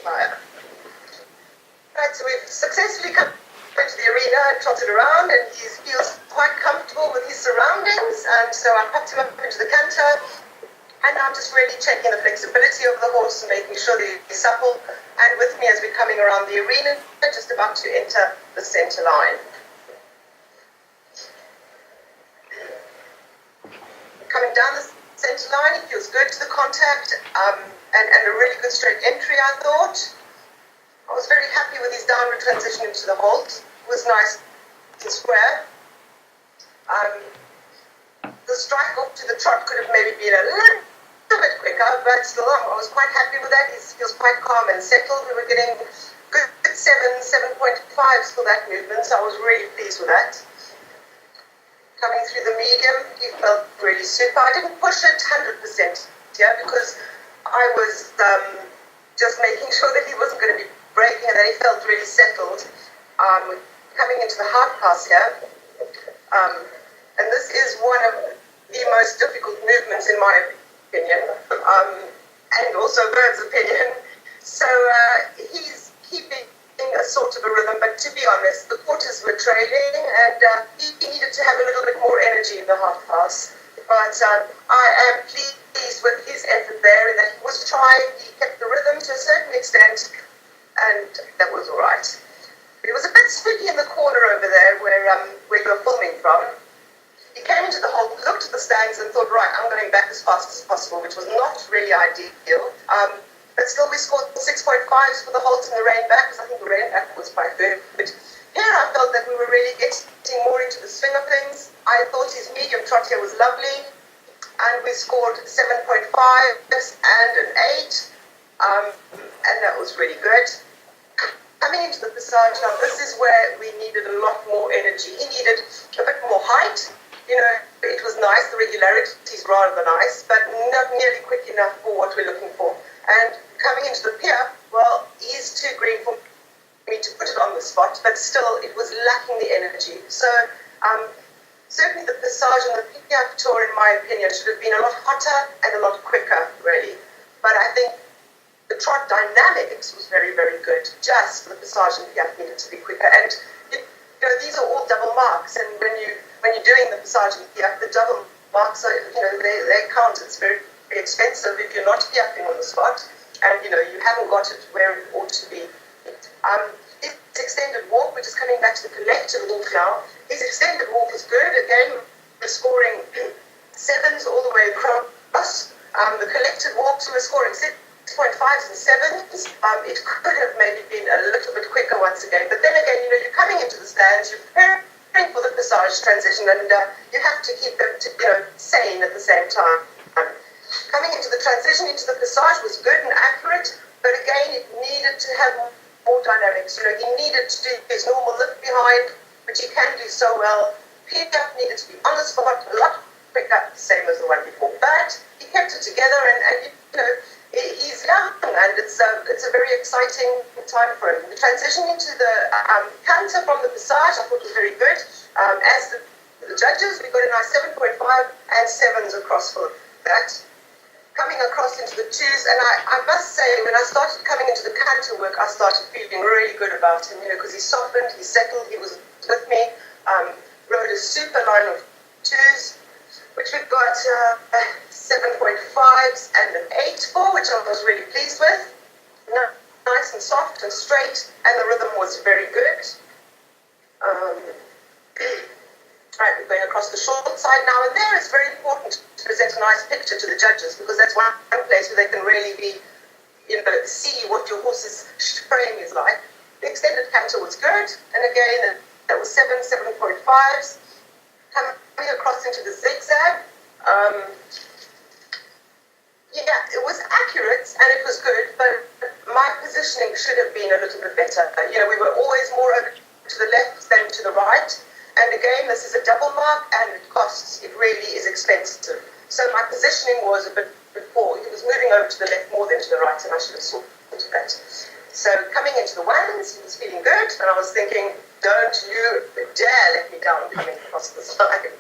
fire. Right, so we've successfully come into the arena and trotted around, and he feels quite comfortable with his surroundings, and so I popped him up into the canter, and I'm just really checking the flexibility of the horse and making sure that he's supple, and with me as we're coming around the arena, just about to enter the center line. Coming down the center line, he feels good to the contact, and a really good straight entry, I thought. I was very happy with his downward transition into the halt. It was nice and square. The strike off to the trot could have maybe been a little bit quicker, but still I was quite happy with that. He feels quite calm and settled. We were getting good 7.5s for that movement, so I was really pleased with that. Coming through the medium, he felt really super. I didn't push it 100%, yeah, because I was just making sure that he wasn't going to be breaking and that he felt really settled. Coming into the hard pass here, and this is one of the most difficult movements in my opinion, and also Bird's opinion. So he's keeping a sort of a rhythm, but to be honest, the quarters were trailing, and he needed to have a little bit more energy in the hard pass. But I am pleased with his effort there, in that he was trying, he kept the rhythm to a certain extent, and that was all right. But it was a bit spooky in the corner over there where you're filming from. He came into the hole, looked at the stands and thought, right, I'm going back as fast as possible, which was not really ideal. But still we scored 6.5s for the halt and the rain back, because I think the rain back was quite good. But here I felt that we were really getting more into the swing of things. I thought his medium trot here was lovely, and we scored 7.5s and an 8, and that was really good. Coming into the passage now, this is where we needed a lot more energy. He needed a bit more height. You know, it was nice, the regularities rather nice, but not nearly quick enough for what we're looking for. And coming into the pier, well, he's too green for me to put it on the spot, but still it was lacking the energy. So certainly the passage and the pier tour, in my opinion, should have been a lot hotter and a lot quicker, really. But I think the trot dynamics was very, very good. Just the passage and pier needed to be quicker. And you know, these are all double marks, and when you're doing the passage and pier, the double marks are, you know, they count. It's very expensive if you're not piaffing on the spot, and you know you haven't got it where it ought to be. His extended walk, we're just coming back to the collective walk now. His extended walk was good. Again, we're scoring 7s all the way across. The collective walks we were scoring 6.5s and 7s. It could have maybe been a little bit quicker once again, but then again, you know, you're coming into the stands, you're preparing for the passage transition, and you have to keep them, sane at the same time. Coming into the transition into the passage was good and accurate, but again, it needed to have more dynamics. You know, he needed to do his normal lift behind, which he can do so well. Pick-up needed to be on the spot a lot quicker, same as the one before. But he kept it together, and you know, he's young, and it's a very exciting time for him. The transition into the canter from the passage, I thought was very good. As the judges, we got a nice 7.5 and 7s across for that. Coming across into the 2s, and I must say, when I started coming into the canter work, I started feeling really good about him, you know, because he softened, he settled, he was with me, rode a super line of 2s, which we've got 7.5s and an 8 for, which I was really pleased with. Nice and soft and straight, and the rhythm was very good. Right, we're going across the short side now, and there it's very important to present a nice picture to the judges, because that's one place where they can really be, you know, see what your horse's frame is like. The extended canter was good, and again, that was 7.5s. Coming across into the zigzag, yeah, it was accurate and it was good, but my positioning should have been a little bit better. You know, we were always more over to the left than to the right. And again, this is a double mark, and it costs. It really is expensive. So my positioning was a bit poor. He was moving over to the left more than to the right, and I should have sorted that. So coming into the 1s, he was feeling good, and I was thinking, don't you dare let me down coming across the side.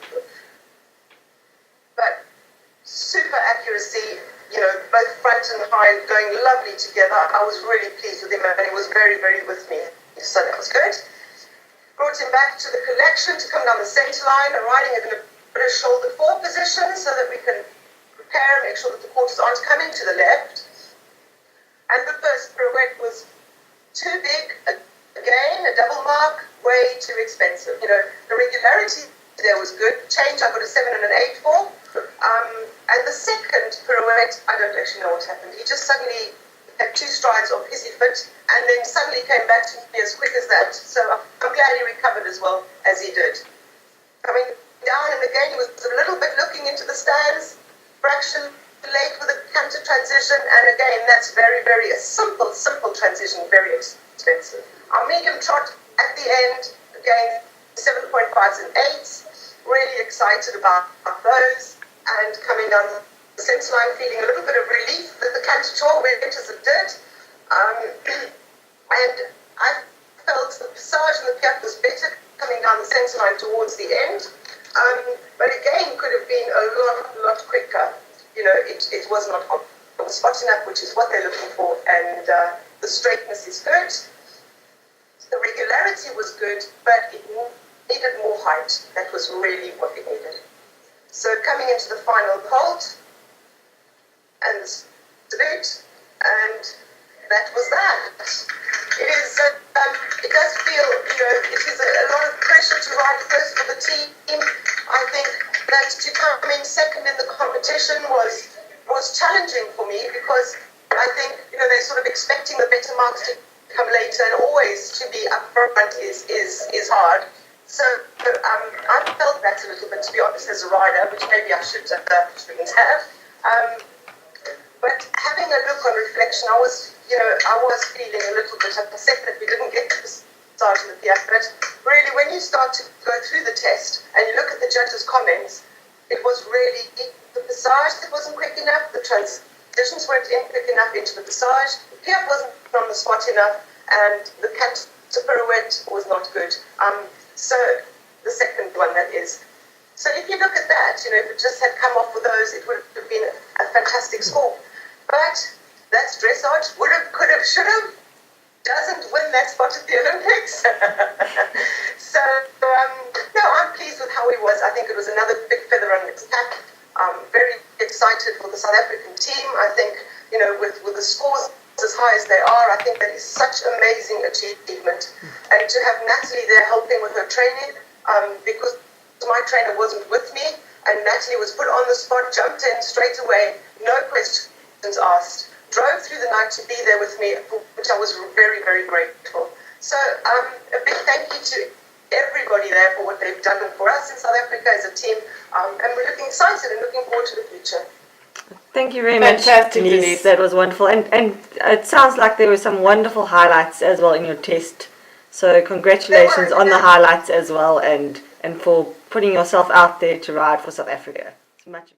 But super accuracy, both front and hind going lovely together. I was really pleased with him, and he was very, very with me. So that was good. Brought him back to the collection to come down the centre line, riding it in a bit of shoulder 4 position so that we can prepare and make sure that the quarters aren't coming to the left. And the first pirouette was too big, again, a double mark, way too expensive. The regularity there was good. Change I got a 7 and an 8 for. And the second pirouette, I don't actually know what happened. He just suddenly had 2 strides of hissy fit and then suddenly came back to me as quick as that. So I'm glad he recovered as well as he did. Coming down, and again he was a little bit looking into the stands, fraction late with a canter transition, and again that's very, very a simple transition, very expensive. Our medium trot at the end, again 7.5s and 8s, really excited about those, and coming down the centre line feeling a little bit of relief that the canter went as it did. And I felt the passage and the piaffe was better coming down the centre line towards the end, but again could have been a lot quicker. It was not spot enough, which is what they're looking for, and the straightness is good. The regularity was good, but it needed more height. That was really what it needed. So coming into the final colt and the salute, and that was that. It is. It does feel, it is a lot of pressure to ride first for the team. I think that to come in second in the competition was challenging for me, because I think they're sort of expecting the better marks to come later, and always to be up front is hard. So I felt that a little bit, to be honest, as a rider, which maybe I shouldn't have. But having a look on reflection, I was feeling a little bit upset that we didn't get to the start of the piaffe. But really, when you start to go through the test and you look at the judges' comments, it was really the passage that wasn't quick enough, the transitions weren't in quick enough into the passage, the piaffe wasn't on the spot enough, and the canter pirouette was not good. So the second one, that is. So if you look at that, if it just had come off with those, it would have been a fantastic score. But that's dressage. Would have, could have, should have. Doesn't win that spot at the Olympics. So no, I'm pleased with how he was. I think it was another big feather on his cap. Very excited for the South African team. I think with the scores as high as they are, I think that is such amazing achievement. And to have Natalie there helping with her training, because my trainer wasn't with me, and Natalie was put on the spot, jumped in straight away, no questions asked, drove through the night to be there with me, for which I was very, very grateful. So a big thank you to everybody there for what they've done for us in South Africa as a team, and we're looking excited and looking forward to the future. Thank you very much, Denise. That was wonderful. And it sounds like there were some wonderful highlights as well in your test. So congratulations on the highlights as well, and for putting yourself out there to ride for South Africa. It's much